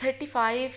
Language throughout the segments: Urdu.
35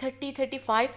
35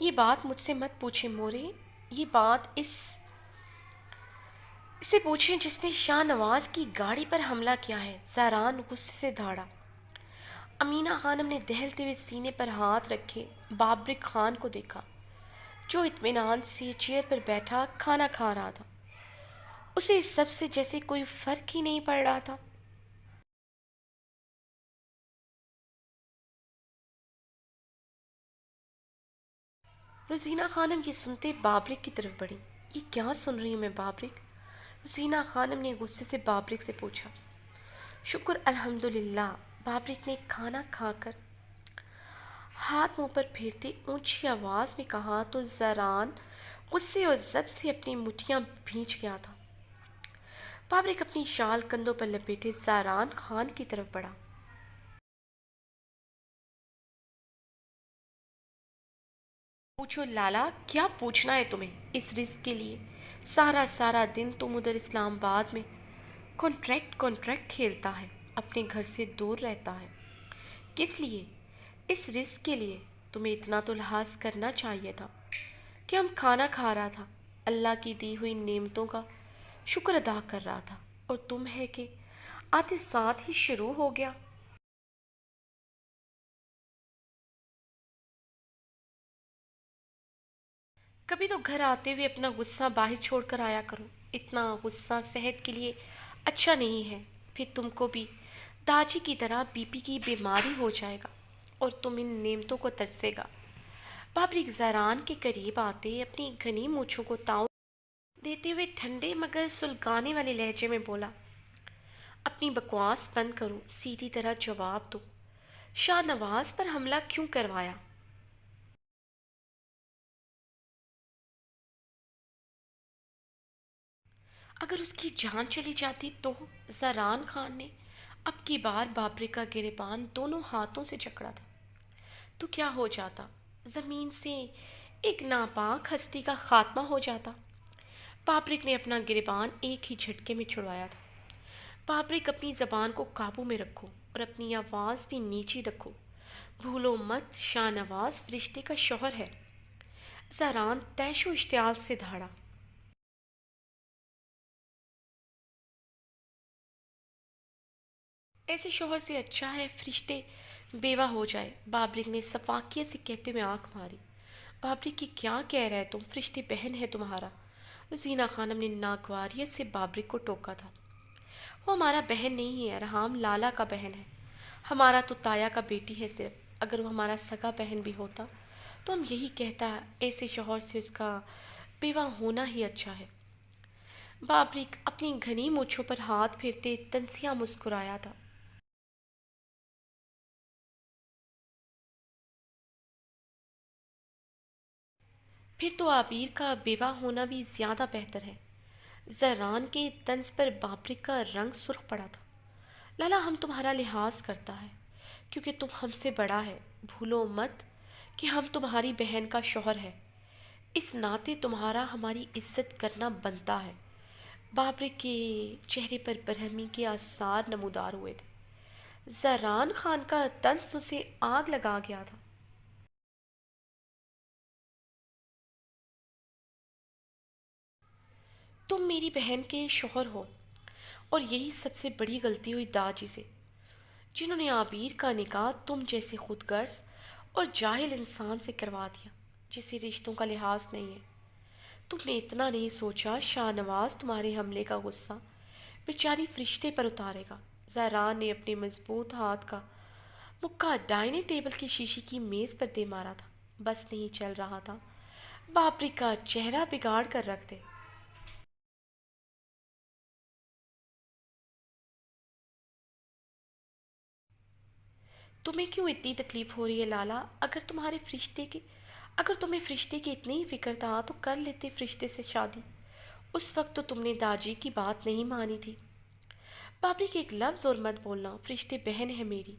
یہ بات مجھ سے مت پوچھے مورے، یہ بات اسے پوچھیں جس نے شاہ نواز کی گاڑی پر حملہ کیا ہے۔ زہران غصے سے دھاڑا۔ امینہ خانم نے دہلتے ہوئے سینے پر ہاتھ رکھے بابرک خان کو دیکھا، جو اطمینان سے چیئر پر بیٹھا کھانا کھا رہا تھا۔ اسے اس سب سے جیسے کوئی فرق ہی نہیں پڑ رہا تھا۔ روزینہ خانم یہ سنتے بابرک کی طرف بڑھی۔ یہ کیا سن رہی ہوں میں بابرک؟ روزینہ خانم نے غصے سے بابرک سے پوچھا۔ شکر الحمدللہ، بابرک نے کھانا کھا کر ہاتھ منہ پر پھیرتے اونچی آواز میں کہا تو زہران غصے اور ضب سے اپنی مٹھیاں بھینچ گیا تھا۔ بابرک اپنی شال کندھوں پر لپیٹے زہران خان کی طرف بڑھا۔ پوچھو لالا، کیا پوچھنا ہے تمہیں اس رزق کے لیے؟ سارا دن تم ادھر اسلام آباد میں کانٹریکٹ کھیلتا ہے، اپنے گھر سے دور رہتا ہے۔ کس لیے؟ اس رزق کے لیے۔ تمہیں اتنا تو لحاظ کرنا چاہیے تھا کہ ہم کھانا کھا رہا تھا، اللہ کی دی ہوئی نعمتوں کا شکر ادا کر رہا تھا، اور تم ہے کہ آتے ساتھ ہی شروع ہو گیا۔ کبھی تو گھر آتے ہوئے اپنا غصہ باہر چھوڑ کر آیا کرو، اتنا غصہ صحت کے لیے اچھا نہیں ہے، پھر تم کو بھی داجی کی طرح بی پی کی بیماری ہو جائے گا اور تم ان نعمتوں کو ترسے گا۔ بابرک زہران کے قریب آتے اپنی گھنی مونچھوں کو تاؤ دیتے ہوئے ٹھنڈے مگر سلگانے والے لہجے میں بولا، اپنی بکواس بند کرو، سیدھی طرح جواب دو، شاہ نواز پر حملہ کیوں کروایا؟ اگر اس کی جان چلی جاتی تو؟ زہران خان نے اب کی بار بابرک کا گریبان دونوں ہاتھوں سے جکڑا تھا۔ تو کیا ہو جاتا؟ زمین سے ایک ناپاک ہستی کا خاتمہ ہو جاتا۔ بابرک نے اپنا گریبان ایک ہی جھٹکے میں چھڑوایا تھا۔ بابرک، اپنی زبان کو قابو میں رکھو اور اپنی آواز بھی نیچی رکھو۔ بھولو مت، شاہ نواز فرشتے کا شوہر ہے۔ زہران تیش و اشتعال سے دھاڑا۔ ایسے شوہر سے اچھا ہے فرشتے بیوہ ہو جائے، بابرک نے سفاکیت سے کہتے ہوئے آنکھ ماری۔ بابرک کی کیا کہہ رہے تم؟ فرشتے بہن ہے تمہارا۔ روزینہ خانم نے ناگواریت سے بابرک کو ٹوکا تھا۔ وہ ہمارا بہن نہیں ہے، ارحام لالا کا بہن ہے، ہمارا تو تایا کا بیٹی ہے صرف۔ اگر وہ ہمارا سگا بہن بھی ہوتا تو ہم یہی کہتا، ایسے شوہر سے اس کا بیوہ ہونا ہی اچھا ہے۔ بابرک اپنی گھنی مونچھوں پر ہاتھ پھیرتے تنزیہ مسکرایا تھا۔ پھر تو عبیر کا بیوہ ہونا بھی زیادہ بہتر ہے۔ زہران کے طنز پر بابرک کا رنگ سرخ پڑا تھا۔ لالا، ہم تمہارا لحاظ کرتا ہے کیونکہ تم ہم سے بڑا ہے۔ بھولو مت کہ ہم تمہاری بہن کا شوہر ہے، اس ناطے تمہارا ہماری عزت کرنا بنتا ہے۔ بابرک کے چہرے پر برہمی کے آثار نمودار ہوئے تھے۔ زہران خان کا طنز اسے آگ لگا گیا تھا۔ تم میری بہن کے شوہر ہو، اور یہی سب سے بڑی غلطی ہوئی داجی سے، جنہوں نے عبیر کا نکاح تم جیسے خود غرض اور جاہل انسان سے کروا دیا جسے رشتوں کا لحاظ نہیں ہے۔ تم نے اتنا نہیں سوچا شاہ نواز تمہارے حملے کا غصہ بیچاری فرشتے پر اتارے گا۔ زہران نے اپنے مضبوط ہاتھ کا مکہ ڈائننگ ٹیبل کی شیشے کی میز پر دے مارا تھا۔ بس نہیں چل رہا تھا بابرک کا چہرہ بگاڑ کر رکھ دے۔ تمہیں کیوں اتنی تکلیف ہو رہی ہے لالا؟ اگر تمہیں فرشتے کی اتنی ہی فکر تھا تو کر لیتے فرشتے سے شادی۔ اس وقت تو تم نے داجی کی بات نہیں مانی تھی۔ بابرک، ایک لفظ اور مت بولنا، فرشتے بہن ہے میری۔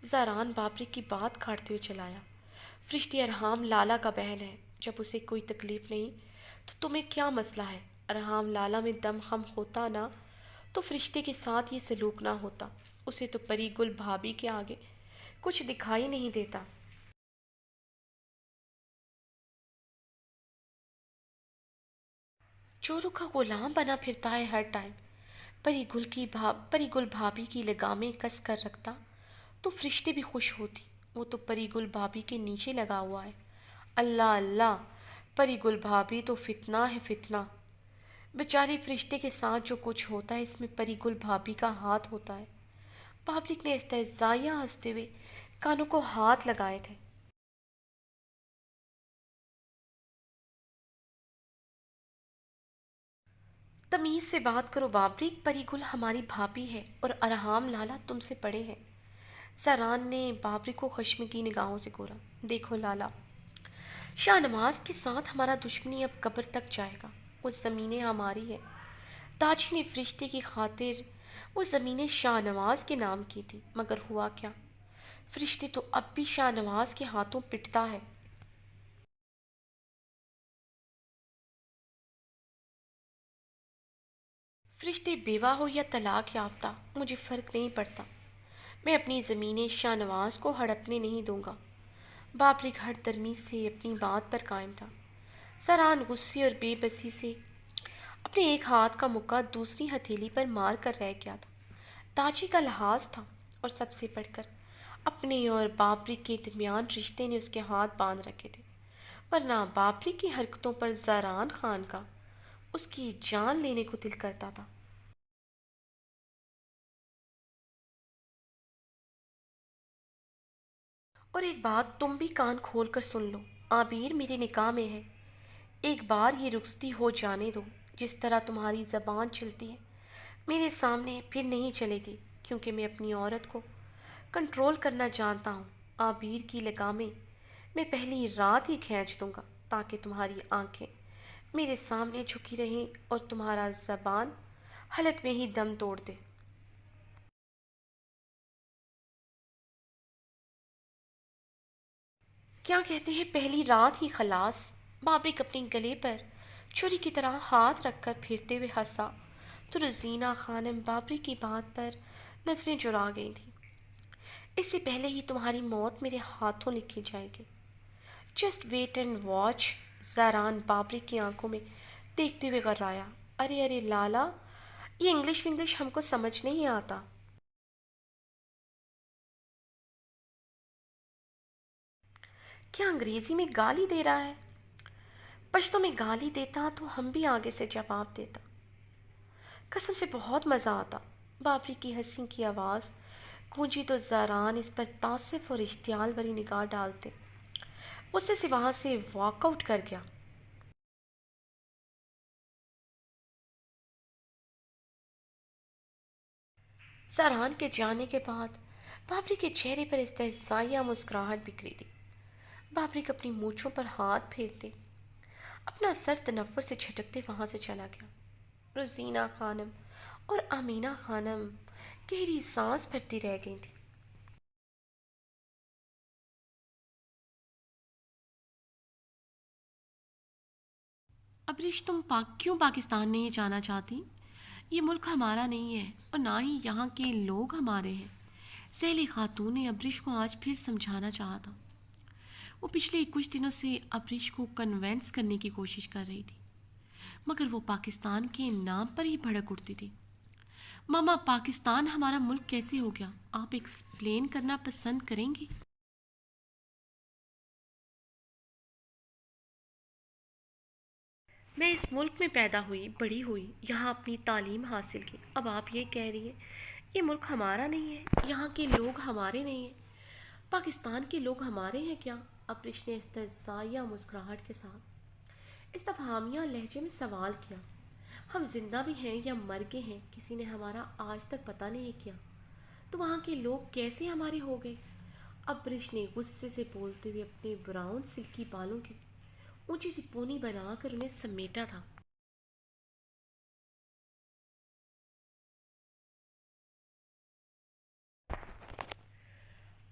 زہران بابرک کی بات کاٹتے ہوئے چلایا۔ فرشتے ارحام لالا کا بہن ہے، جب اسے کوئی تکلیف نہیں تو تمہیں کیا مسئلہ ہے؟ ارحام لالا میں دم خم ہوتا نا تو فرشتے کے ساتھ یہ سلوک نہ ہوتا۔ اسے تو پری گل بھابھی کے آگے کچھ دکھائی نہیں دیتا۔ چوروں کا غلام بنا پھرتا ہے ہر ٹائم. پری گل بھابھی کی لگامیں کس کر رکھتا تو فرشتے بھی خوش ہوتی. وہ تو پری گل بھابھی کے نیچے لگا ہوا ہے. اللہ اللہ، پری گل بھابھی تو فتنہ ہے فتنہ. بیچاری فرشتے کے ساتھ جو کچھ ہوتا ہے اس میں پری گل بھابھی کا ہاتھ ہوتا ہے. بابرک نے استہزائیہ ہنستے ہوئے کانوں کو ہاتھ لگائے تھے. تمیز سے بات کرو بابرک، پری گل ہماری بھابھی ہے اور ارحام لالا تم سے بڑے ہیں. ساران نے بابرک کو خشمگین نگاہوں سے گورا. دیکھو لالا، شاہ نواز کے ساتھ ہمارا دشمنی اب قبر تک جائے گا. وہ زمینیں ہماری ہیں. تاجی نے فرشتے کی خاطر وہ زمینیں شاہ نواز کے نام کی تھی، مگر ہوا کیا؟ فرشتے تو اب بھی شاہ نواز کے ہاتھوں پٹتا ہے. فرشتے بیوہ ہو یا طلاق یافتہ مجھے فرق نہیں پڑتا. میں اپنی زمینیں شاہ نواز کو ہڑپنے نہیں دوں گا. بابرک ہر درمی سے اپنی بات پر قائم تھا. ساران غصے اور بے بسی سے اپنے ایک ہاتھ کا مکہ دوسری ہتھیلی پر مار کر رہ گیا تھا. تاجی کا لحاظ تھا اور سب سے بڑھ کر اپنے اور بابرک کے درمیان رشتے نے اس کے ہاتھ باندھ رکھے تھے، ورنہ بابرک کی حرکتوں پر زاران خان کا اس کی جان لینے کو دل کرتا تھا. اور ایک بات تم بھی کان کھول کر سن لو، عابیر میرے نکاح میں ہے. ایک بار یہ رخصتی ہو جانے دو. جس طرح تمہاری زبان چلتی ہے میرے سامنے پھر نہیں چلے گی، کیونکہ میں اپنی عورت کو کنٹرول کرنا جانتا ہوں. عابیر کی لگامیں میں پہلی رات ہی کھینچ دوں گا تاکہ تمہاری آنکھیں میرے سامنے جھکی رہیں اور تمہارا زبان حلق میں ہی دم توڑ دے. کیا کہتے ہیں پہلی رات ہی خلاص؟ بابرک اپنے گلے پر چھری کی طرح ہاتھ رکھ کر پھرتے ہوئے ہنسا تو روزینہ خانم بابرک کی بات پر نظریں چرا گئی تھیں. اس سے پہلے ہی تمہاری موت میرے ہاتھوں لکھی جائے گی. Just wait and watch. Zaran Babrak کی آنکھوں میں دیکھتے ہوئے غرایا. ارے ارے لالا، یہ انگلش ہم کو سمجھ نہیں آتا. کیا انگریزی میں گالی دے رہا ہے؟ پشتوں میں گالی دیتا تو ہم بھی آگے سے جواب دیتا. قسم سے بہت مزہ آتا. بابرک کی ہنسی کی آواز گونجی تو زاران اس پر تعصف اور اشتعال بھری نگاہ ڈالتے غصے سے وہاں سے واک آؤٹ کر گیا. زاران کے جانے کے بعد بابرک کے چہرے پر استہزائیہ مسکراہٹ بکھری تھی. بابرک اپنی مونچھوں پر ہاتھ پھیرتے اپنا سر تنفر سے جھٹکتے وہاں سے چلا گیا. روزینہ خانم اور آمینہ خانم گہری سانس بھرتی رہ گئی تھی. ابریش، تم کیوں پاکستان نہیں جانا چاہتی؟ یہ ملک ہمارا نہیں ہے اور نہ ہی یہاں کے لوگ ہمارے ہیں. سہیلی خاتون نے ابریش کو آج پھر سمجھانا چاہا تھا. وہ پچھلے کچھ دنوں سے ابریش کو کنونس کرنے کی کوشش کر رہی تھی، مگر وہ پاکستان کے نام پر ہی بھڑک اٹھتی تھی. ماما، پاکستان ہمارا ملک کیسے ہو گیا؟ آپ ایکسپلین کرنا پسند کریں گی؟ میں اس ملک میں پیدا ہوئی، بڑی ہوئی، یہاں اپنی تعلیم حاصل کی. اب آپ یہ کہہ رہی ہیں یہ ملک ہمارا نہیں ہے، یہاں کے لوگ ہمارے نہیں ہیں. پاکستان کے لوگ ہمارے ہیں کیا؟ ابریش نے استہزائیہ مسکراہٹ کے ساتھ استفہامیہ لہجے میں سوال کیا. ہم زندہ بھی ہیں یا مر گئے ہیں کسی نے ہمارا آج تک پتہ نہیں کیا، تو وہاں کے لوگ کیسے ہمارے ہو گئے؟ ابریش نے غصے سے بولتے ہوئے اپنے براؤن سلکی بالوں کی اونچی سی پونی بنا کر انہیں سمیٹا تھا.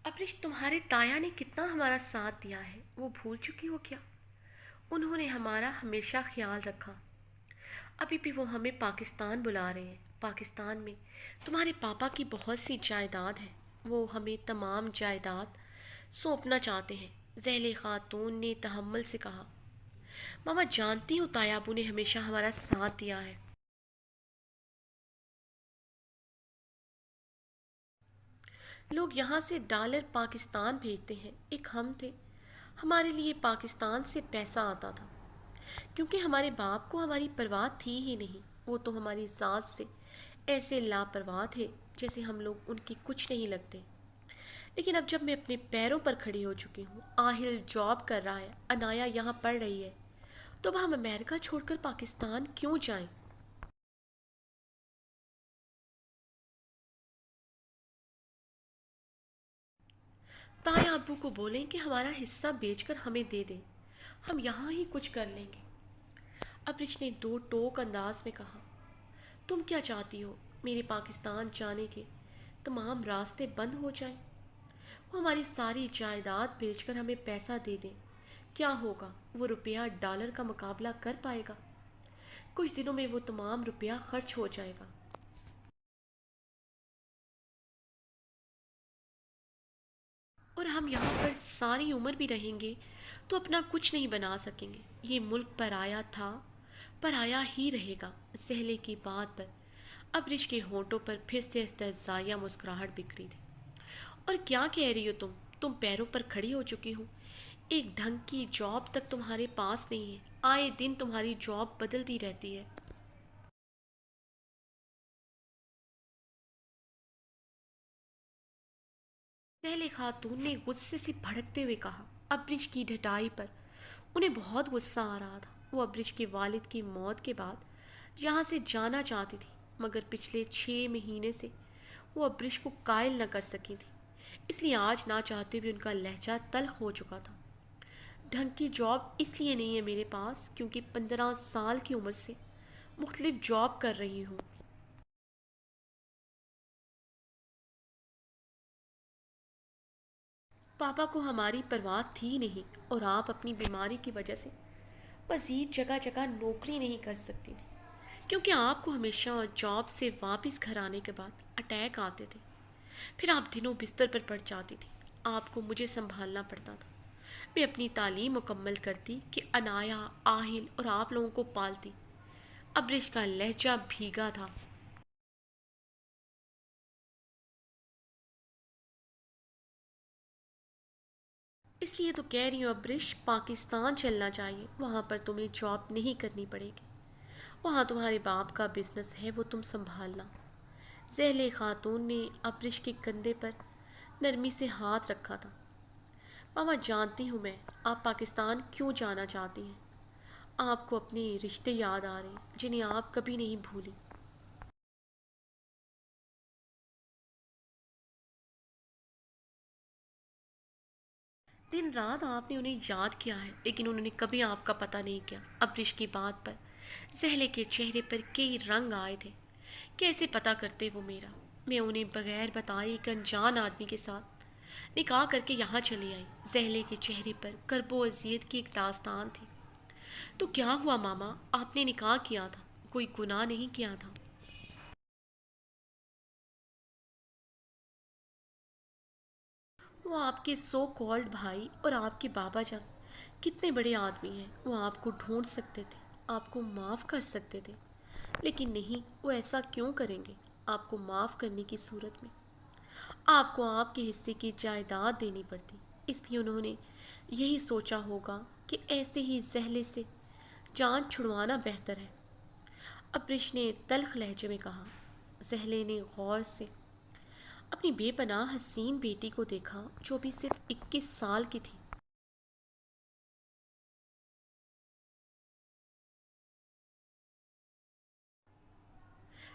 ابریش، تمہارے تایا نے کتنا ہمارا ساتھ دیا ہے، وہ بھول چکی ہو کیا؟ انہوں نے ہمارا ہمیشہ خیال رکھا. ابھی بھی وہ ہمیں پاکستان بلا رہے ہیں. پاکستان میں تمہارے پاپا کی بہت سی جائیداد ہے، وہ ہمیں تمام جائیداد سونپنا چاہتے ہیں. ذیلی خاتون نے تحمل سے کہا. ماما جانتی ہوں تایا ابو نے ہمیشہ ہمارا ساتھ دیا ہے۔ لوگ یہاں سے ڈالر پاکستان بھیجتے ہیں، ایک ہم تھے، ہمارے لیے پاکستان سے پیسہ آتا تھا، کیونکہ ہمارے باپ کو ہماری پرواہ تھی ہی نہیں۔ وہ تو ہماری ذات سے ایسے لاپرواہ تھے جیسے ہم لوگ ان کے کچھ نہیں لگتے۔ لیکن اب جب میں اپنے پیروں پر کھڑی ہو چکی ہوں، آہل جاب کر رہا ہے، انایا یہاں پڑھ رہی ہے، تو اب ہم امریکہ چھوڑ کر پاکستان کیوں جائیں؟ تایا ابو کو بولیں کہ ہمارا حصہ بیچ کر ہمیں دے دیں، ہم یہاں ہی کچھ کر لیں گے۔ ابرش نے دو ٹوک انداز میں کہا، تم کیا چاہتی ہو میرے پاکستان جانے کے تمام راستے بند ہو جائیں؟ وہ ہماری ساری جائیداد بیچ کر ہمیں پیسہ دے دیں، کیا ہوگا؟ وہ روپیہ ڈالر کا مقابلہ کر پائے گا؟ کچھ دنوں میں وہ تمام روپیہ خرچ ہو جائے گا۔ اور ہم یہاں پر ساری عمر بھی رہیں گے تو اپنا کچھ نہیں بنا سکیں گے۔ یہ ملک پرایا تھا، پرایا ہی رہے گا۔ سہلے کی بات پر ابرش کے ہونٹوں پر پھر سے استہزائیہ مسکراہٹ بکھری تھی۔ اور کیا کہہ رہی ہو تم پیروں پر کھڑی ہو چکی ہو، ایک ڈھنگ کی جاب تک تمہارے پاس نہیں ہے، آئے دن تمہاری جاب بدلتی رہتی ہے۔ سہلے خاتون نے غصے سے بھڑکتے ہوئے کہا۔ ابرش کی ڈھٹائی پر انہیں بہت غصہ آ رہا تھا۔ وہ ابرش کے والد کی موت کے بعد یہاں سے جانا چاہتی تھی، مگر پچھلے 6 مہینے سے وہ ابرش کو قائل نہ کر سکی تھی، اس لیے آج نہ چاہتے بھی ان کا لہجہ تلخ ہو چکا تھا۔ ڈھنگ کی جاب اس لیے نہیں ہے میرے پاس کیونکہ 15 سال کی عمر سے مختلف جاب کر رہی ہوں۔ پاپا کو ہماری پرواہ تھی نہیں، اور آپ اپنی بیماری کی وجہ سے مزید جگہ جگہ نوکری نہیں کر سکتی تھی، کیونکہ آپ کو ہمیشہ جاب سے واپس گھر آنے کے بعد اٹیک آتے تھے، پھر آپ دنوں بستر پر پڑ جاتی تھی۔ آپ کو مجھے سنبھالنا پڑتا تھا۔ میں اپنی تعلیم مکمل کرتی کہ انایا، آہل اور آپ لوگوں کو پالتی۔ ابرش کا لہجہ بھیگا تھا۔ اس لیے تو کہہ رہی ہوں ابرش، پاکستان چلنا چاہیے، وہاں پر تمہیں جاب نہیں کرنی پڑے گی، وہاں تمہارے باپ کا بزنس ہے، وہ تم سنبھالنا۔ ذیل خاتون نے ابرش کے کندھے پر نرمی سے ہاتھ رکھا تھا۔ ماما جانتی ہوں میں آپ پاکستان کیوں جانا چاہتی ہیں، آپ کو اپنے رشتے یاد آ رہے ہیں جنہیں آپ کبھی نہیں بھولی۔ دن رات آپ نے انہیں یاد کیا ہے، لیکن انہوں نے کبھی آپ کا پتہ نہیں کیا۔ ابرش کی بات پر زہلے کے چہرے پر کئی رنگ آئے تھے۔ کیسے پتہ کرتے وہ میرا؟ میں انہیں بغیر بتائے ایک انجان آدمی کے ساتھ نکاح کر کے یہاں چلی آئی۔ زہلے کے چہرے پر کرب و اذیت کی ایک داستان تھی۔ تو کیا ہوا ماما؟ آپ نے نکاح کیا تھا، کوئی گناہ نہیں کیا تھا؟ وہ آپ کے سو کالڈ بھائی اور آپ کے بابا جان کتنے بڑے آدمی ہیں، وہ آپ کو ڈھونڈ سکتے تھے، آپ کو معاف کر سکتے تھے، لیکن نہیں، وہ ایسا کیوں کریں گے؟ آپ کو معاف کرنے کی صورت میں آپ کو آپ کے حصے کی جائیداد دینی پڑتی، اس لیے انہوں نے یہی سوچا ہوگا کہ ایسے ہی زہلے سے جان چھڑوانا بہتر ہے۔ ابرش نے تلخ لہجے میں کہا۔ زہلے نے غور سے اپنی بے پناہ حسین بیٹی کو دیکھا جو ابھی صرف 21 سال کی تھی۔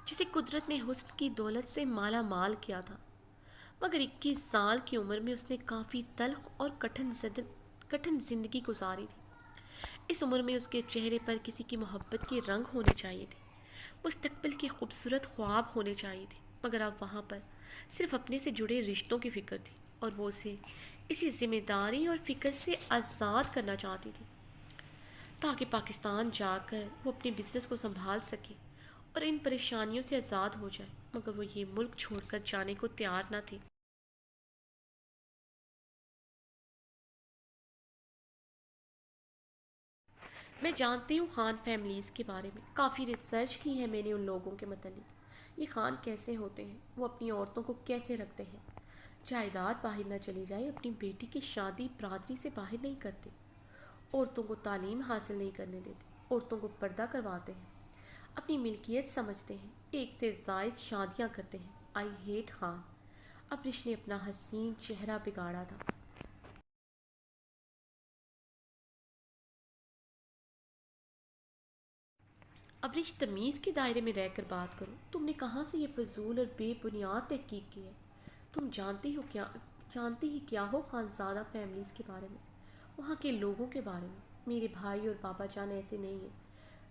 جسے قدرت نے حسن کی دولت سے مالا مال کیا تھا، مگر 21 سال کی عمر میں اس نے کافی تلخ اور کٹھن زندگی گزاری تھی۔ اس عمر میں اس کے چہرے پر کسی کی محبت کے رنگ ہونے چاہیے تھے، مستقبل کے خوبصورت خواب ہونے چاہیے تھے، مگر اب وہاں پر صرف اپنے سے جڑے رشتوں کی فکر تھی، اور وہ اسے اسی ذمہ داری اور فکر سے آزاد کرنا چاہتی تھی، تاکہ پاکستان جا کر وہ اپنے بزنس کو سنبھال سکے اور ان پریشانیوں سے آزاد ہو جائے، مگر وہ یہ ملک چھوڑ کر جانے کو تیار نہ تھی۔ میں جانتی ہوں خان فیملیز کے بارے میں، کافی ریسرچ کی ہے میں نے ان لوگوں کے متعلق۔ یہ خان کیسے ہوتے ہیں، وہ اپنی عورتوں کو کیسے رکھتے ہیں، جائیداد باہر نہ چلی جائے، اپنی بیٹی کی شادی برادری سے باہر نہیں کرتے، عورتوں کو تعلیم حاصل نہیں کرنے دیتے، عورتوں کو پردہ کرواتے ہیں، اپنی ملکیت سمجھتے ہیں، ایک سے زائد شادیاں کرتے ہیں۔ I hate Khan. ابرش نے اپنا حسین چہرہ بگاڑا تھا۔ ابرش، تمیز کے دائرے میں رہ کر بات کرو۔ تم نے کہاں سے یہ فضول اور بے بنیاد تحقیق کی ہے؟ تم جانتی ہی کیا ہو خانزادہ فیملیز کے بارے میں، وہاں کے لوگوں کے بارے میں؟ میرے بھائی اور بابا جان ایسے نہیں ہیں۔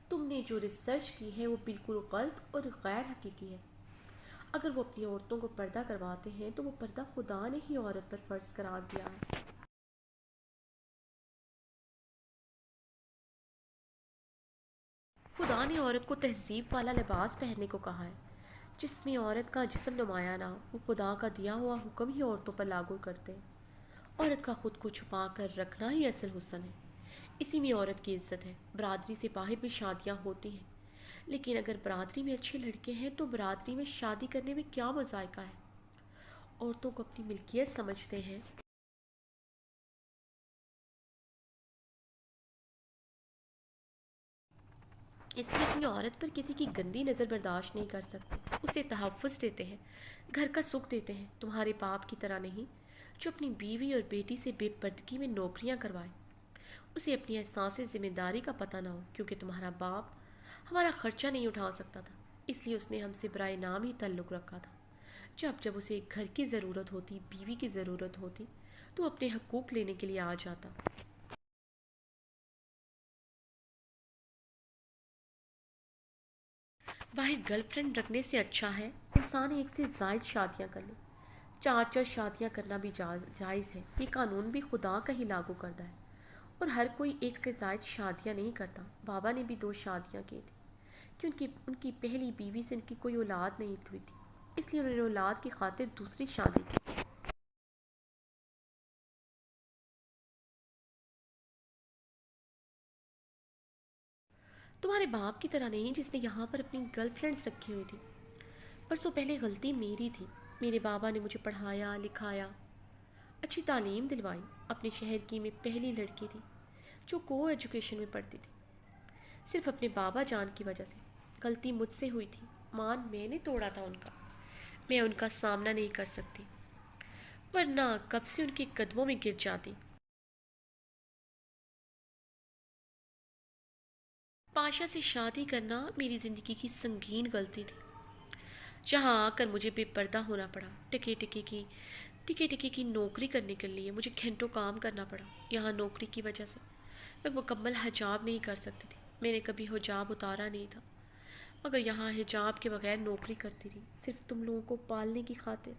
تم نے جو ریسرچ کی ہے وہ بالکل غلط اور غیر حقیقی ہے۔ اگر وہ اپنی عورتوں کو پردہ کرواتے ہیں تو وہ پردہ خدا نے ہی عورت پر فرض قرار دیا ہے۔ خدا نے عورت کو تہذیب والا لباس پہننے کو کہا ہے، جس میں عورت کا جسم نمایاں نہ ہو۔ وہ خدا کا دیا ہوا حکم ہی عورتوں پر لاگو کرتے ہیں۔ عورت کا خود کو چھپا کر رکھنا ہی اصل حسن ہے، اسی میں عورت کی عزت ہے۔ برادری سے باہر بھی شادیاں ہوتی ہیں، لیکن اگر برادری میں اچھے لڑکے ہیں تو برادری میں شادی کرنے میں کیا مذائقہ ہے؟ عورتوں کو اپنی ملکیت سمجھتے ہیں، اس لیے اپنی عورت پر کسی کی گندی نظر برداشت نہیں کر سکتے، اسے تحفظ دیتے ہیں، گھر کا سکھ دیتے ہیں، تمہارے باپ کی طرح نہیں جو اپنی بیوی اور بیٹی سے بے پردگی میں نوکریاں کروائے۔ اسے اپنی احساس ذمہ داری کا پتہ نہ ہو، کیونکہ تمہارا باپ ہمارا خرچہ نہیں اٹھا سکتا تھا، اس لیے اس نے ہم سے برائے نام ہی تعلق رکھا تھا۔ جب اسے ایک گھر کی ضرورت ہوتی، بیوی کی ضرورت ہوتی، تو اپنے حقوق لینے کے لیے آ جاتا۔ باہر گرل فرینڈ رکھنے سے اچھا ہے انسان ایک سے زائد شادیاں کر لے۔ چار چار شادیاں کرنا بھی جائز ہے، یہ قانون بھی خدا کا ہی لاگو کردہ ہے، اور ہر کوئی ایک سے زائد شادیاں نہیں کرتا۔ بابا نے بھی 2 شادیاں کی تھی، کیونکہ ان کی پہلی بیوی سے ان کی کوئی اولاد نہیں ہوئی تھی، اس لیے انہوں نے اولاد کی خاطر دوسری شادی کی۔ تمہارے باپ کی طرح نہیں جس نے یہاں پر اپنی گرل فرینڈز رکھی ہوئی تھی۔ برسوں پہلے غلطی میری تھی، میرے بابا نے مجھے پڑھایا لکھایا، اچھی تعلیم دلوائی۔ اپنے شہر کی میں پہلی لڑکی تھی جو کو ایجوکیشن میں پڑھتی تھی، صرف اپنے بابا جان کی وجہ سے۔ غلطی مجھ سے ہوئی تھی، مان میں نے توڑا تھا ان کا، میں ان کا سامنا نہیں کر سکتی، ورنہ کب سے ان کے قدموں میں گر جاتی۔ پاشا سے شادی کرنا میری زندگی کی سنگین غلطی تھی، جہاں آ کر مجھے بے پردہ ہونا پڑا۔ ٹکے کی نوکری کرنے کے لیے مجھے گھنٹوں کام کرنا پڑا۔ یہاں نوکری کی وجہ سے میں مکمل حجاب نہیں کر سکتی تھی، میں نے کبھی حجاب اتارا نہیں تھا، مگر یہاں حجاب کے بغیر نوکری کرتی رہی، صرف تم لوگوں کو پالنے کی خاطر۔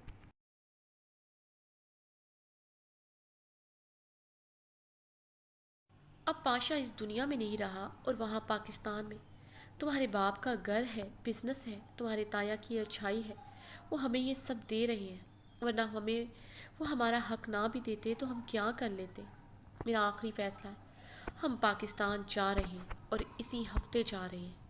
اب پاشا اس دنیا میں نہیں رہا، اور وہاں پاکستان میں تمہارے باپ کا گھر ہے، بزنس ہے، تمہارے تایا کی اچھائی ہے، وہ ہمیں یہ سب دے رہے ہیں، ورنہ وہ ہمارا حق نہ بھی دیتے تو ہم کیا کر لیتے۔ میرا آخری فیصلہ ہے، ہم پاکستان جا رہے ہیں، اور اسی ہفتے جا رہے ہیں۔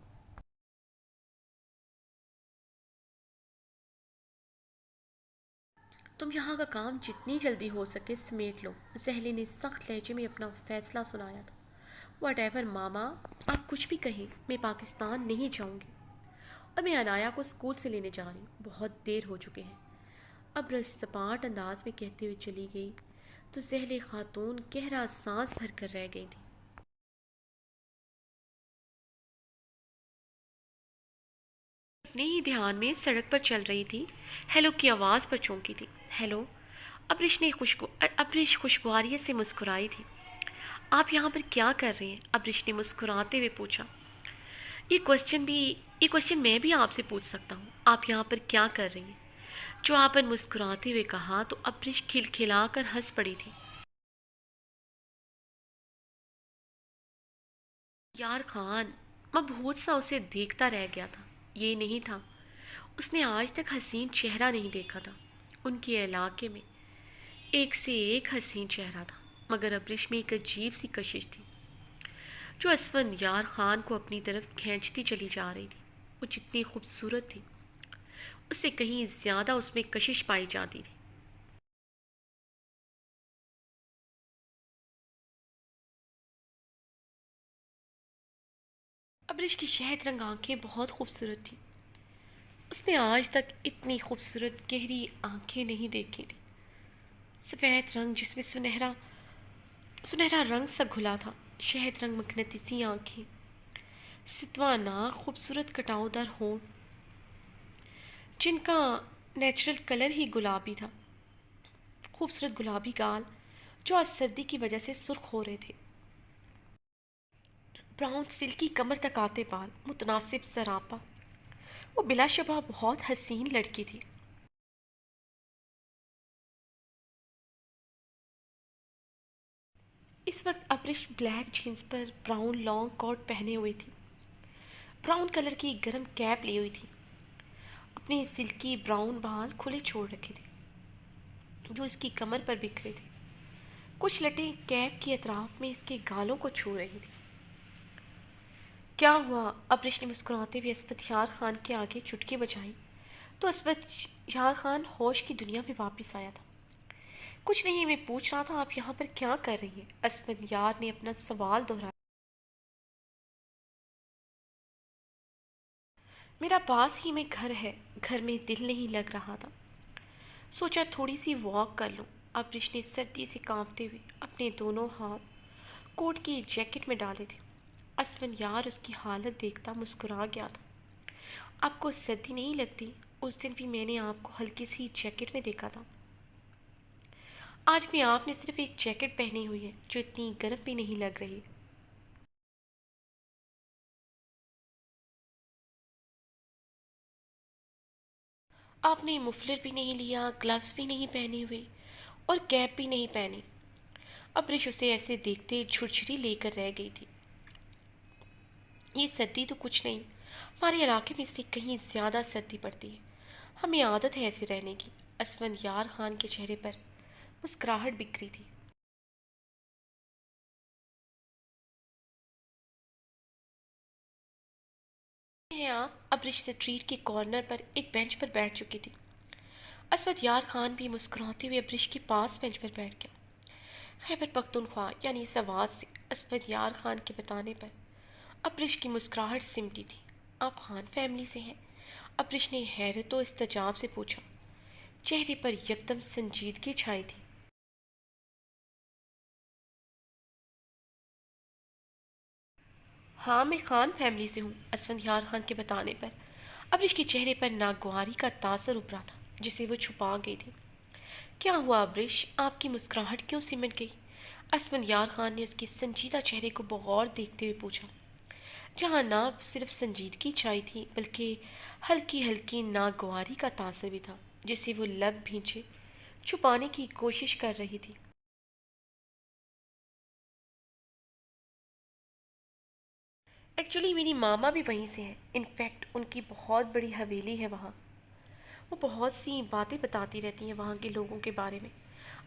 تم یہاں کا کام جتنی جلدی ہو سکے سمیٹ لو، زہلے نے سخت لہجے میں اپنا فیصلہ سنایا تھا۔ واٹ ایور ماما، آپ کچھ بھی کہیں، میں پاکستان نہیں جاؤں گی، اور میں عنایا کو اسکول سے لینے جا رہی ہوں، بہت دیر ہو چکے ہیں۔ اب رش سپاٹ انداز میں کہتے ہوئے چلی گئی تو زہلے خاتون گہرا سانس بھر کر رہ گئی تھی۔ اپنے ہی دھیان میں سڑک پر چل رہی تھی، ہیلو کی آواز پر چونکی تھی۔ ہیلو، ابرش خوشگواریت سے مسکرائی تھی۔ آپ یہاں پر کیا کر رہے ہیں؟ ابرش نے مسکراتے ہوئے پوچھا۔ یہ کوشچن میں بھی آپ سے پوچھ سکتا ہوں، آپ یہاں پر کیا کر رہی ہیں؟ جو آپ پر مسکراتے ہوئے کہا تو ابرش کھلکھلا کر ہنس پڑی تھی۔ یار خان، مبہوت سا اسے دیکھتا رہ گیا تھا۔ یہ نہیں تھا، اس نے آج تک حسین چہرہ نہیں دیکھا تھا۔ ان کے علاقے میں ایک سے ایک حسین چہرہ تھا، مگر ابرش میں ایک عجیب سی کشش تھی۔ جو اسفندیار خان کو اپنی طرف کھینچتی چلی جا رہی تھی۔ وہ جتنی خوبصورت تھی اس سے کہیں زیادہ اس میں کشش پائی جاتی تھی۔ ابرش کی شہد رنگ آنکھیں بہت خوبصورت تھیں۔ اس نے آج تک اتنی خوبصورت گہری آنکھیں نہیں دیکھی تھی۔ سفید رنگ جس میں سنہرا سنہرا رنگ سا گھلا تھا، شہد رنگ مقناطیسی آنکھیں، ستواں ناک، خوبصورت کٹاؤ دار ہونٹ جن کا نیچرل کلر ہی گلابی تھا، خوبصورت گلابی گال جو آج سردی کی وجہ سے سرخ ہو رہے تھے، براؤن سلکی کمر تک آتے بال، متناسب سراپا۔ وہ بلا شبہ بہت حسین لڑکی تھی۔ اس وقت ابرش بلیک جینس پر براؤن لانگ کوٹ پہنے ہوئی تھی، براؤن کلر کی گرم کیپ لی ہوئی تھی، اپنے سلکی براؤن بال کھلے چھوڑ رکھے تھے جو اس کی کمر پر بکھرے تھے۔ کچھ لٹیں کیپ کے اطراف میں اس کے گالوں کو چھو رہی تھی۔ کیا ہوا؟ ابرش نے مسکراتے ہوئے اسفندیار خان کے آگے چٹکی بجائی تو اسفندیار خان ہوش کی دنیا میں واپس آیا تھا۔ کچھ نہیں، میں پوچھ رہا تھا آپ یہاں پر کیا کر رہی ہیں؟ اسفندیار نے اپنا سوال دہرایا۔ میرا پاس ہی میں گھر ہے، گھر میں دل نہیں لگ رہا تھا، سوچا تھوڑی سی واک کر لوں۔ ابرش نے سردی سے کانپتے ہوئے اپنے دونوں ہاتھ کوٹ کی جیکٹ میں ڈالے تھے۔ اسفندیار اس کی حالت دیکھتا مسکرا گیا تھا۔ آپ کو سردی نہیں لگتی؟ اس دن بھی میں نے آپ کو ہلکی سی جیکٹ میں دیکھا تھا۔ آج بھی آپ نے صرف ایک جیکٹ پہنی ہوئی ہے جو اتنی گرم بھی نہیں لگ رہی۔ آپ نے مفلر بھی نہیں لیا، گلوز بھی نہیں پہنے ہوئے اور کیپ بھی نہیں پہنی۔ ابرش اسے ایسے دیکھتے جھرجھری لے کر رہ گئی تھی۔ یہ سردی تو کچھ نہیں، ہمارے علاقے میں اس سے کہیں زیادہ سردی پڑتی ہے، ہمیں عادت ہے ایسے رہنے کی۔ اسفندیار خان کے چہرے پر مسکراہٹ بکھری تھی۔ ہیں آپ؟ ابرش اسٹریٹ کے کارنر پر ایک بینچ پر بیٹھ چکی تھی۔ اسفندیار خان بھی مسکراتے ہوئے ابرش کے پاس بینچ پر بیٹھ گیا۔ خیبر پختونخوا یعنی سوات سے اسفندیار خان کے بتانے پر ابرش کی مسکراہٹ سمٹی تھی۔ آپ خان فیملی سے ہیں؟ ابرش نے حیرت و استعجاب سے پوچھا۔ چہرے پر یکدم سنجیدگی چھائی تھی۔ ہاں، میں خان فیملی سے ہوں۔ اسفندیار خان کے بتانے پر ابرش کے چہرے پر ناگواری کا تاثر ابھرا تھا جسے وہ چھپا گئی تھی۔ کیا ہوا ابرش؟ آپ کی مسکراہٹ کیوں سمٹ گئی؟ اسفندیار خان نے اس کے سنجیدہ چہرے کو بغور دیکھتے ہوئے پوچھا، جہاں نہ صرف سنجیدگی چھائی تھی بلکہ ہلکی ہلکی ناگواری کا تاثر بھی تھا جسے وہ لب بھینچے چھپانے کی کوشش کر رہی تھی۔ ایکچولی میری ماما بھی وہیں سے ہیں، انفیکٹ ان کی بہت بڑی حویلی ہے وہاں۔ وہ بہت سی باتیں بتاتی رہتی ہیں وہاں کے لوگوں کے بارے میں۔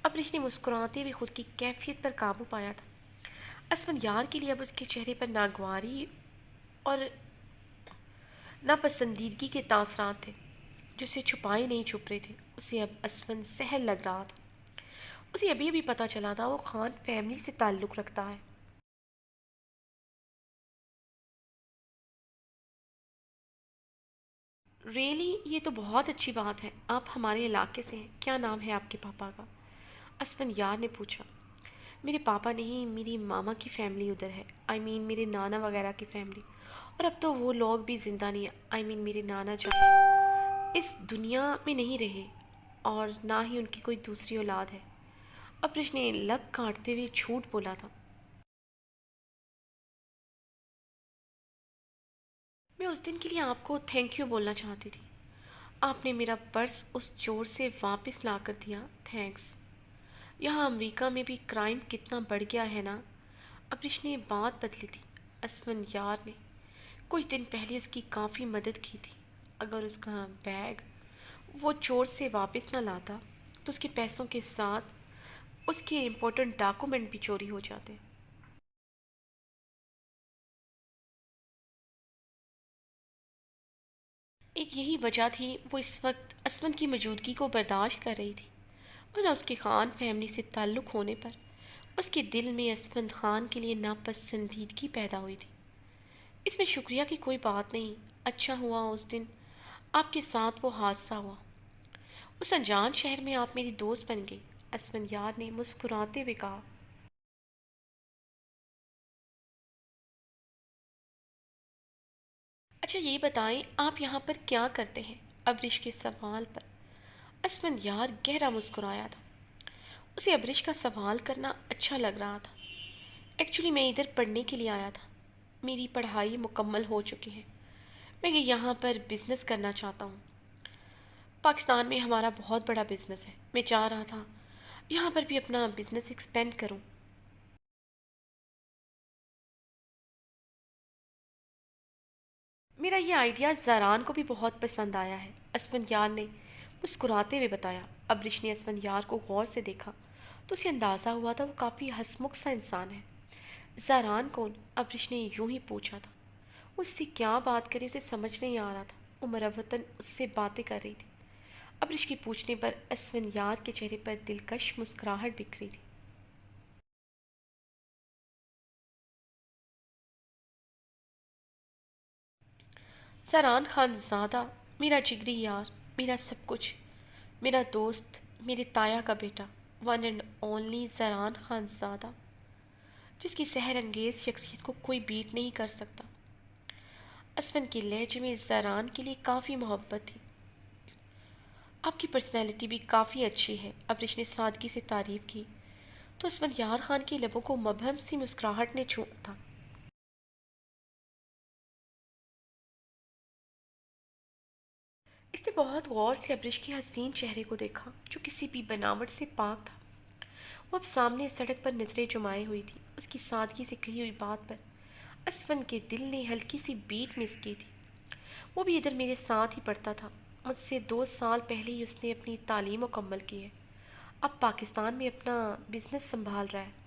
ابرش نے مسکراتے ہوئے خود کی کیفیت پر قابو پایا تھا۔ اسفندیار کے لیے اب اس کے چہرے پر ناگواری اور ناپسندیدگی کے تاثرات تھے جسے چھپائے نہیں چھپ رہے تھے۔ اسے اب اسفند سہل لگ رہا تھا۔ اسے ابھی ابھی پتہ چلا تھا وہ خان فیملی سے تعلق رکھتا ہے۔ ریئلی؟ یہ تو بہت اچھی بات ہے۔ آپ ہمارے علاقے سے ہیں؟ کیا نام ہے آپ کے پاپا کا؟ اسفندیار نے پوچھا۔ میرے پاپا نہیں، میری ماما کی فیملی ادھر ہے، میرے نانا وغیرہ کی فیملی، اور اب تو وہ لوگ بھی زندہ نہیں، میرے نانا جان اس دنیا میں نہیں رہے، اور نہ ہی ان کی کوئی دوسری اولاد ہے۔ ابرش نے لب کاٹتے ہوئے جھوٹ بولا تھا۔ میں اس دن کے لیے آپ کو تھینک یو بولنا چاہتی تھی۔ آپ نے میرا پرس اس چور سے واپس لا کر دیا، تھینکس۔ یہاں امریکہ میں بھی کرائم کتنا بڑھ گیا ہے نا۔ ابرش نے بات بدلی تھی۔ اسفندیار نے کچھ دن پہلے اس کی کافی مدد کی تھی۔ اگر اس کا بیگ وہ چور سے واپس نہ لاتا تو اس کے پیسوں کے ساتھ اس کے امپورٹنٹ ڈاکومنٹ بھی چوری ہو جاتے۔ ایک یہی وجہ تھی وہ اس وقت اسفن کی موجودگی کو برداشت کر رہی تھی، ورنہ اس کے خان فیملی سے تعلق ہونے پر اس کے دل میں اسفند خان کے لیے ناپسندیدگی پیدا ہوئی تھی۔ اس میں شکریہ کی کوئی بات نہیں، اچھا ہوا اس دن آپ کے ساتھ وہ حادثہ ہوا، اس انجان شہر میں آپ میری دوست بن گئی، اسفند یار نے مسکراتے ہوئے کہا۔ اچھا یہ بتائیں آپ یہاں پر کیا کرتے ہیں؟ ابرش کے سوال پر اسفند یار گہرا مسکرایا تھا۔ اسے ابرش کا سوال کرنا اچھا لگ رہا تھا۔ ایکچولی میں ادھر پڑھنے کے لیے آیا تھا، میری پڑھائی مکمل ہو چکی ہے، میں یہاں پر بزنس کرنا چاہتا ہوں۔ پاکستان میں ہمارا بہت بڑا بزنس ہے، میں چاہ رہا تھا یہاں پر بھی اپنا بزنس ایکسپینڈ کروں۔ میرا یہ آئیڈیا زاران کو بھی بہت پسند آیا ہے، اسفند یار نے مسکراتے ہوئے بتایا۔ ابرش نے اسفند یار کو غور سے دیکھا تو اسے اندازہ ہوا تھا وہ کافی ہنسمکھ سا انسان ہے۔ زاران کون؟ ابرش نے یوں ہی پوچھا تھا۔ وہ اس سے کیا بات کرے اسے سمجھ نہیں آ رہا تھا، وہ مروتاً اس سے باتیں کر رہی تھی۔ ابرش کے پوچھنے پر اسفند یار کے چہرے پر دلکش مسکراہٹ بکھری تھی۔ زاران خان زادہ، میرا جگری یار، میرا سب کچھ، میرا دوست، میرے تایا کا بیٹا، ون اینڈ اونلی زاران خان زادہ، جس کی سحر انگیز شخصیت کو کوئی بیٹ نہیں کر سکتا۔ اسفن کے لہجے میں زاران کے لیے کافی محبت تھی۔ آپ کی پرسنالٹی بھی کافی اچھی ہے، ابرش نے سادگی سے تعریف کی تو اسفن یار خان کے لبوں کو مبہم سی مسکراہٹ نے چھوڑا تھا۔ اس نے بہت غور سے ابرش کے حسین چہرے کو دیکھا جو کسی بھی بناوٹ سے پاک تھا۔ وہ اب سامنے سڑک پر نظریں جمائے ہوئی تھی، اس کی سادگی سے کہی ہوئی بات پر اسفن کے دل نے ہلکی سی بیٹ مس کی تھی۔ وہ بھی ادھر میرے ساتھ ہی پڑھتا تھا، مجھ سے 2 سال پہلے ہی اس نے اپنی تعلیم مکمل کی ہے، اب پاکستان میں اپنا بزنس سنبھال رہا ہے۔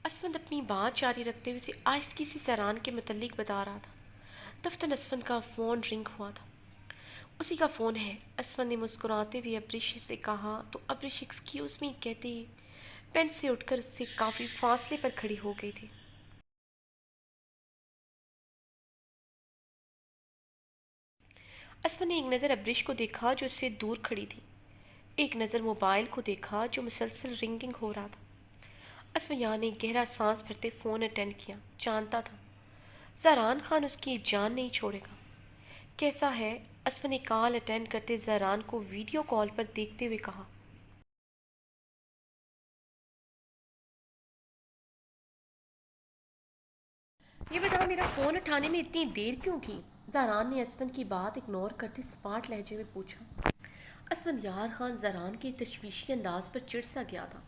اسفند اپنی بات جاری رکھتے ہوئے اسے آہستگی سے زاران کے متعلق بتا رہا تھا۔ دفتر اسفند کا فون رنگ ہوا تھا۔ اسی کا فون ہے، اسفند نے مسکراتے ہوئے ابرش سے کہا تو ابرش ایکسکیوز می کہتے ہی بینچ سے اٹھ کر اس سے کافی فاصلے پر کھڑی ہو گئی تھی۔ اسفند نے ایک نظر ابرش کو دیکھا جو اس سے دور کھڑی تھی، ایک نظر موبائل کو دیکھا جو مسلسل رنگنگ ہو رہا تھا۔ اسفیہ نے گہرا سانس بھرتے فون اٹینڈ کیا، جانتا تھا زاران خان اس کی جان نہیں چھوڑے گا۔ کیسا ہے؟ اسفن نے کال اٹینڈ کرتے زاران کو ویڈیو کال پر دیکھتے ہوئے کہا۔ یہ بتاؤ میرا فون اٹھانے میں اتنی دیر کیوں کی؟ زاران نے اسفن کی بات اگنور کرتے سپاٹ لہجے میں پوچھا۔ اسفن یار خان زاران کے تشویشی انداز پر چڑ سا گیا تھا۔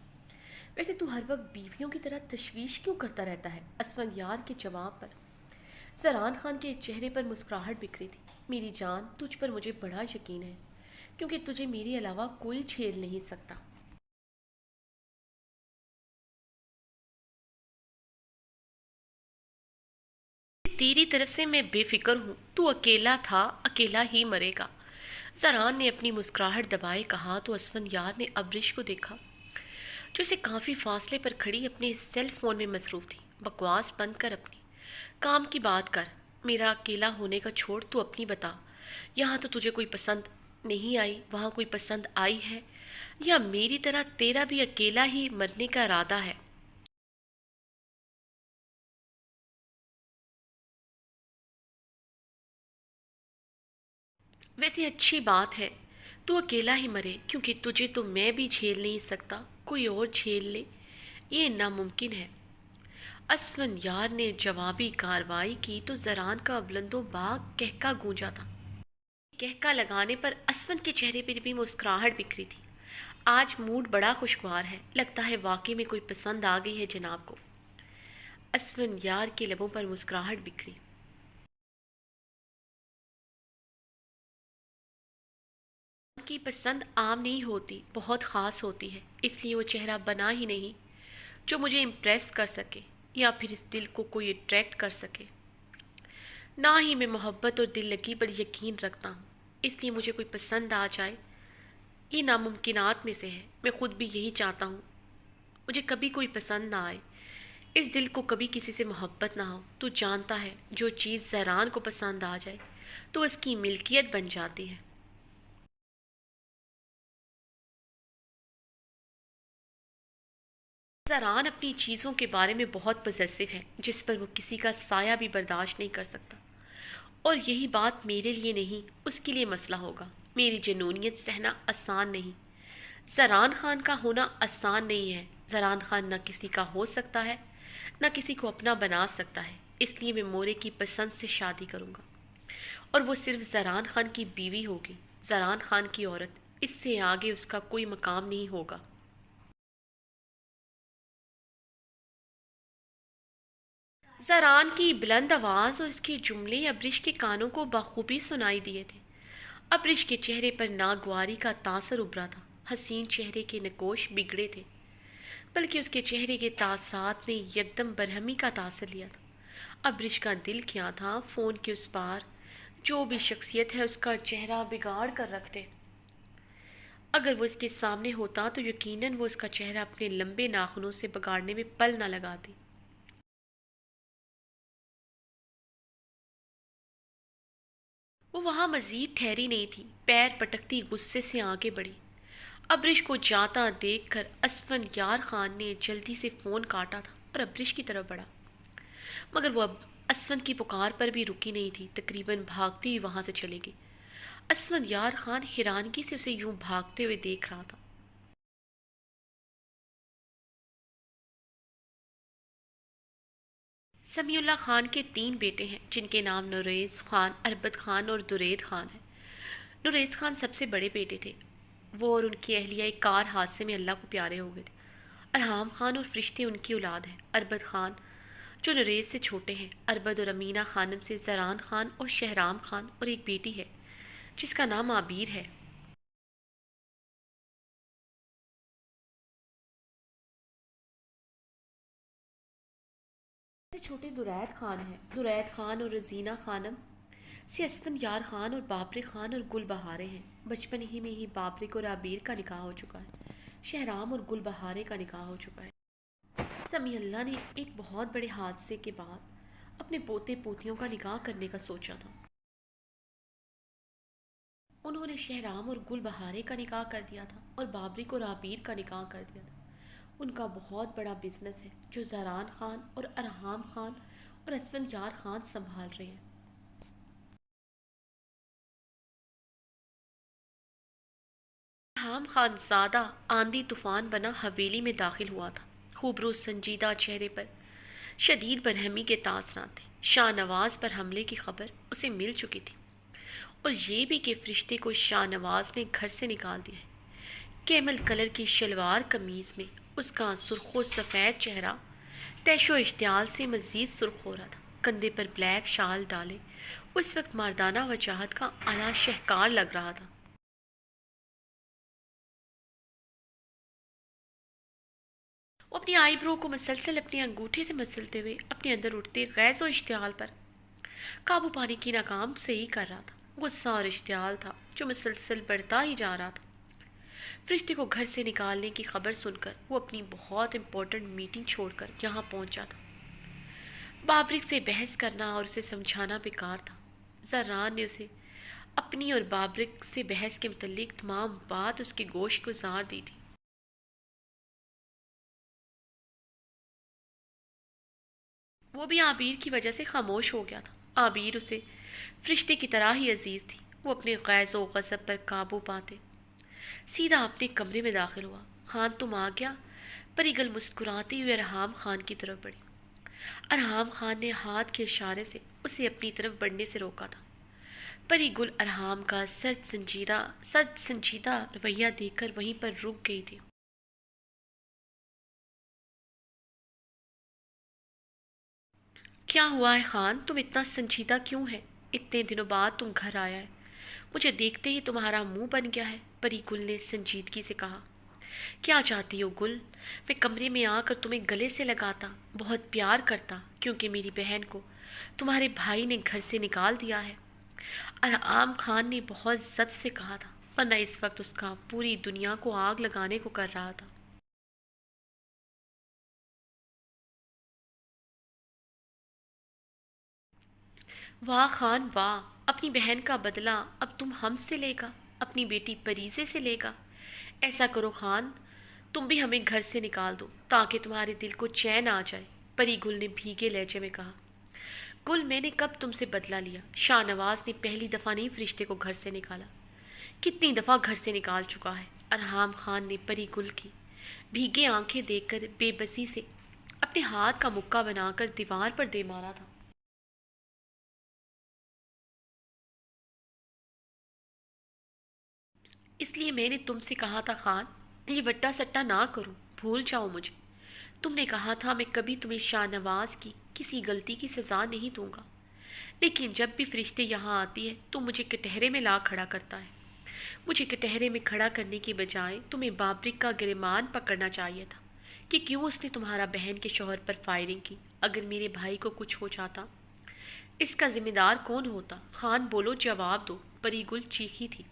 ویسے تو ہر وقت بیویوں کی طرح تشویش کیوں کرتا رہتا ہے؟ اسفن یار کے جواب پر زاران خان کے چہرے پر مسکراہٹ بکھری تھی۔ میری جان، تجھ پر مجھے بڑا یقین ہے کیونکہ تجھے میرے علاوہ کوئی چھیڑ نہیں سکتا۔ تیری طرف سے میں بے فکر ہوں، تو اکیلا تھا، اکیلا ہی مرے گا۔ زاران نے اپنی مسکراہٹ دبائے کہا تو اسفن یار نے ابرش کو دیکھا جو اسے کافی فاصلے پر کھڑی اپنے سیل فون میں مصروف تھی۔ بکواس بند کر، اپنی کام کی بات کر، میرا اکیلا ہونے کا چھوڑ، تو اپنی بتا، یہاں تو تجھے کوئی پسند نہیں آئی، وہاں کوئی پسند آئی ہے، یا میری طرح تیرا بھی اکیلا ہی مرنے کا ارادہ ہے؟ ویسے اچھی بات ہے تو اکیلا ہی مرے، کیونکہ تجھے تو میں بھی جھیل نہیں سکتا، کوئی اور جھیل لے، یہ ناممکن ہے۔ اسفن یار نے جوابی کارروائی کی تو زاران کا بلند و باغ کہکا گونجا تھا۔ کہکا لگانے پر اسفن کے چہرے پر بھی مسکراہٹ بکھری تھی۔ آج موڈ بڑا خوشگوار ہے، لگتا ہے واقعی میں کوئی پسند آ گئی ہے جناب کو۔ اسفن یار کے لبوں پر مسکراہٹ بکھری۔ ان کی پسند عام نہیں ہوتی، بہت خاص ہوتی ہے، اس لیے وہ چہرہ بنا ہی نہیں جو مجھے امپریس کر سکے۔ یا پھر اس دل کو کوئی اٹریکٹ کر سکے۔ نہ ہی میں محبت اور دل لگی پر یقین رکھتا ہوں، اس لیے مجھے کوئی پسند آ جائے یہ ناممکنات میں سے ہے۔ میں خود بھی یہی چاہتا ہوں، مجھے کبھی کوئی پسند نہ آئے، اس دل کو کبھی کسی سے محبت نہ ہو۔ تو جانتا ہے جو چیز زہران کو پسند آ جائے تو اس کی ملکیت بن جاتی ہے۔ زہران اپنی چیزوں کے بارے میں بہت پوزیسو ہے، جس پر وہ کسی کا سایہ بھی برداشت نہیں کر سکتا، اور یہی بات میرے لیے نہیں اس کے لیے مسئلہ ہوگا۔ میری جنونیت سہنا آسان نہیں، زہران خان کا ہونا آسان نہیں ہے۔ زہران خان نہ کسی کا ہو سکتا ہے نہ کسی کو اپنا بنا سکتا ہے، اس لیے میں مورے کی پسند سے شادی کروں گا، اور وہ صرف زہران خان کی بیوی ہوگی، زہران خان کی عورت۔ اس سے آگے اس کا کوئی مقام نہیں ہوگا۔ زہران کی بلند آواز اور اس کے جملے ابریش کے کانوں کو بخوبی سنائی دیے تھے۔ ابریش کے چہرے پر ناگواری کا تاثر ابھرا تھا، حسین چہرے کے نقوش بگڑے تھے، بلکہ اس کے چہرے کے تاثرات نے یکدم برہمی کا تاثر لیا تھا۔ ابریش کا دل کیا تھا، فون کے اس پار جو بھی شخصیت ہے اس کا چہرہ بگاڑ کر رکھ دے۔ اگر وہ اس کے سامنے ہوتا تو یقیناً وہ اس کا چہرہ اپنے لمبے ناخنوں سے بگاڑنے میں پل نہ لگاتی۔ وہ وہاں مزید ٹھہری نہیں تھی، پیر پٹکتی غصے سے آگے بڑھی۔ ابریش کو جاتا دیکھ کر اسفندیار خان نے جلدی سے فون کاٹا تھا اور ابریش کی طرف بڑھا، مگر وہ اب اسفند کی پکار پر بھی رکی نہیں تھی، تقریباً بھاگتی ہوئی وہاں سے چلے گئی۔ اسفندیار خان حیرانگی سے اسے یوں بھاگتے ہوئے دیکھ رہا تھا۔ سمیع اللہ خان کے 3 بیٹے ہیں، جن کے نام نوریز خان، اربد خان اور درید خان ہیں۔ نوریز خان سب سے بڑے بیٹے تھے، وہ اور ان کی اہلیہ ایک کار حادثے میں اللہ کو پیارے ہو گئے تھے۔ ارحام خان اور فرشتے ان کی اولاد ہیں۔ اربد خان جو نوریز سے چھوٹے ہیں، اربد اور امینہ خانم سے زران خان اور شہرام خان، اور ایک بیٹی ہے جس کا نام عبیر ہے۔ سب سے چھوٹے درید خان ہیں۔ درید خان اور رزینہ خانم سے اسفندیار خان اور بابرک خان اور گل بہارے ہیں۔ بچپن ہی میں ہی بابرک اور عبیر کا نکاح ہو چکا ہے۔ شہرام اور گل بہارے کا نکاح ہو چکا ہے۔ سمیع اللہ نے ایک بہت بڑے حادثے کے بعد اپنے پوتے پوتیوں کا نکاح کرنے کا سوچا تھا۔ انہوں نے شہرام اور گل بہارے کا نکاح کر دیا تھا اور بابرک اور عبیر کا نکاح کر دیا تھا۔ ان کا بہت بڑا بزنس ہے جو زران خان اور ارحام خان اور اسفندیار خان سنبھال رہے ہیں۔ ارحام خان زادہ آندھی طوفان بنا حویلی میں داخل ہوا تھا۔ خوبرو سنجیدہ چہرے پر شدید برہمی کے تاثرات تھے۔ شاہ نواز پر حملے کی خبر اسے مل چکی تھی، اور یہ بھی کہ فرشتے کو شاہ نواز نے گھر سے نکال دیا ہے۔ کیمل کلر کی شلوار قمیض میں اس کا سرخ و سفید چہرہ تیش و اشتعال سے مزید سرخ ہو رہا تھا۔ کندھے پر بلیک شال ڈالے اس وقت مردانہ وجاہت کا اعلیٰ شہکار لگ رہا تھا۔ وہ اپنی آئی برو کو مسلسل اپنے انگوٹھے سے مسلتے ہوئے اپنے اندر اٹھتے غیظ و اشتعال پر قابو پانے کی ناکام صحیح کر رہا تھا۔ غصہ اور اشتعال تھا جو مسلسل بڑھتا ہی جا رہا تھا۔ فرشتے کو گھر سے نکالنے کی خبر سن کر وہ اپنی بہت امپورٹنٹ میٹنگ چھوڑ کر یہاں پہنچا تھا۔ بابرک سے بحث کرنا اور اسے سمجھانا بیکار تھا۔ زران نے اسے اپنی اور بابرک سے بحث کے متعلق تمام بات اس کی گوش گزار دی تھی۔ وہ بھی عابیر کی وجہ سے خاموش ہو گیا تھا۔ عابیر اسے فرشتے کی طرح ہی عزیز تھی۔ وہ اپنے غیظ و غضب پر قابو پاتے سیدھا اپنے کمرے میں داخل ہوا۔ خان تم آ گیا؟ پری گل مسکراتی ہوئے ارحام خان کی طرف بڑھی۔ ارحام خان نے ہاتھ کے اشارے سے اسے اپنی طرف بڑھنے سے روکا تھا۔ پری گل ارحام کا سچ سنجیدہ رویہ دیکھ کر وہیں پر رک گئی تھی۔ کیا ہوا ہے خان؟ تم اتنا سنجیدہ کیوں ہے؟ اتنے دنوں بعد تم گھر آیا ہے، مجھے دیکھتے ہی تمہارا منہ بن گیا ہے، پری گل نے سنجیدگی سے کہا۔ کیا چاہتی ہو گل؟ میں کمرے میں آ کر تمہیں گلے سے لگاتا، بہت پیار کرتا، کیونکہ میری بہن کو تمہارے بھائی نے گھر سے نکال دیا ہے۔ ارحام خان نے بہت ضبط سے کہا تھا، ورنہ اس وقت اس کا پوری دنیا کو آگ لگانے کو کر رہا تھا۔ واہ خان واہ، اپنی بہن کا بدلہ اب تم ہم سے لے گا، اپنی بیٹی پریزے سے لے گا۔ ایسا کرو خان، تم بھی ہمیں گھر سے نکال دو تاکہ تمہارے دل کو چین آ جائے، پری گل نے بھیگے لہجے میں کہا۔ گل، میں نے کب تم سے بدلہ لیا؟ شاہ نواز نے پہلی دفعہ نہیں فرشتے کو گھر سے نکالا، کتنی دفعہ گھر سے نکال چکا ہے۔ ارحام خان نے پری گل کی بھیگے آنکھیں دیکھ کر بے بسی سے اپنے ہاتھ کا مکہ بنا کر دیوار پر دے مارا تھا۔ اس لیے میں نے تم سے کہا تھا خان، یہ وٹا سٹا نہ کرو، بھول جاؤ مجھے۔ تم نے کہا تھا میں کبھی تمہیں شاہ نواز کی کسی غلطی کی سزا نہیں دوں گا، لیکن جب بھی فرشتے یہاں آتی ہے تو مجھے کٹہرے میں لا کھڑا کرتا ہے۔ مجھے کٹہرے میں کھڑا کرنے کے بجائے تمہیں بابرک کا گریمان پکڑنا چاہیے تھا کہ کیوں اس نے تمہارا بہن کے شوہر پر فائرنگ کی۔ اگر میرے بھائی کو کچھ ہو جاتا، اس کا ذمہ دار کون ہوتا؟ خان بولو، جواب دو، پری گل چیخی تھی۔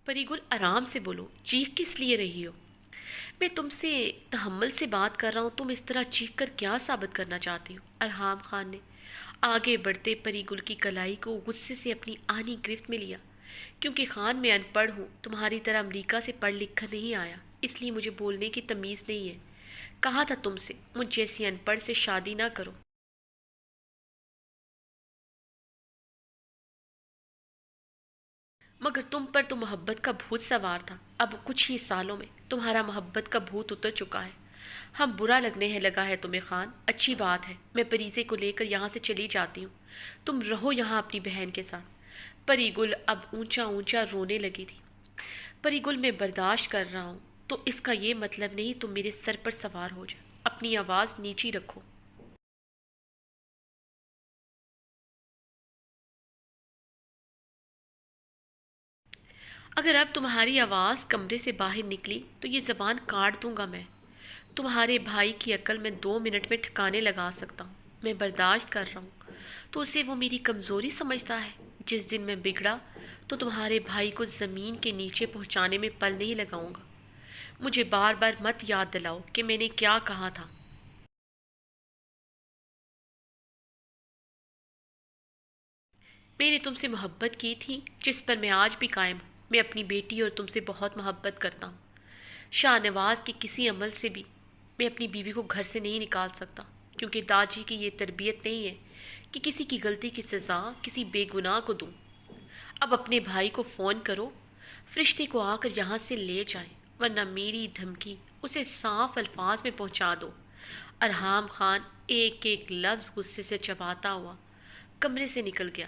پری گل آرام سے بولو، چیخ کس لیے رہی ہو؟ میں تم سے تحمل سے بات کر رہا ہوں، تم اس طرح چیخ کر کیا ثابت کرنا چاہتی ہو؟ ارحام خان نے آگے بڑھتے پری گل کی کلائی کو غصے سے اپنی آہنی گرفت میں لیا۔ کیونکہ خان میں ان پڑھ ہوں، تمہاری طرح امریکہ سے پڑھ لکھ کر نہیں آیا، اس لیے مجھے بولنے کی تمیز نہیں ہے۔ کہا تھا تم سے مجھ جیسی ان پڑھ سے شادی نہ کرو۔ مگر تم پر تو محبت کا بھوت سوار تھا، اب کچھ ہی سالوں میں تمہارا محبت کا بھوت اتر چکا ہے۔ ہم برا لگنے ہے لگا ہے تمہیں خان، اچھی بات ہے، میں پریزے کو لے کر یہاں سے چلی جاتی ہوں، تم رہو یہاں اپنی بہن کے ساتھ۔ پری گل اب اونچا اونچا رونے لگی تھی۔ پری گل، میں برداشت کر رہا ہوں تو اس کا یہ مطلب نہیں تم میرے سر پر سوار ہو جائے، اپنی آواز نیچی رکھو۔ اگر اب تمہاری آواز کمرے سے باہر نکلی تو یہ زبان کاٹ دوں گا میں۔ تمہارے بھائی کی عقل میں 2 منٹ میں ٹھکانے لگا سکتا ہوں، میں برداشت کر رہا ہوں تو اسے وہ میری کمزوری سمجھتا ہے۔ جس دن میں بگڑا تو تمہارے بھائی کو زمین کے نیچے پہنچانے میں پل نہیں لگاؤں گا۔ مجھے بار بار مت یاد دلاؤ کہ میں نے کیا کہا تھا۔ میں نے تم سے محبت کی تھی جس پر میں آج بھی قائم ہوں، میں اپنی بیٹی اور تم سے بہت محبت کرتا ہوں۔ شاہ نواز کے کسی عمل سے بھی میں اپنی بیوی کو گھر سے نہیں نکال سکتا، کیونکہ داجی کی یہ تربیت نہیں ہے کہ کسی کی غلطی کی سزا کسی بے گناہ کو دوں۔ اب اپنے بھائی کو فون کرو، فرشتے کو آ کر یہاں سے لے جائیں، ورنہ میری دھمکی اسے صاف الفاظ میں پہنچا دو۔ ارحام خان ایک ایک لفظ غصے سے چباتا ہوا کمرے سے نکل گیا۔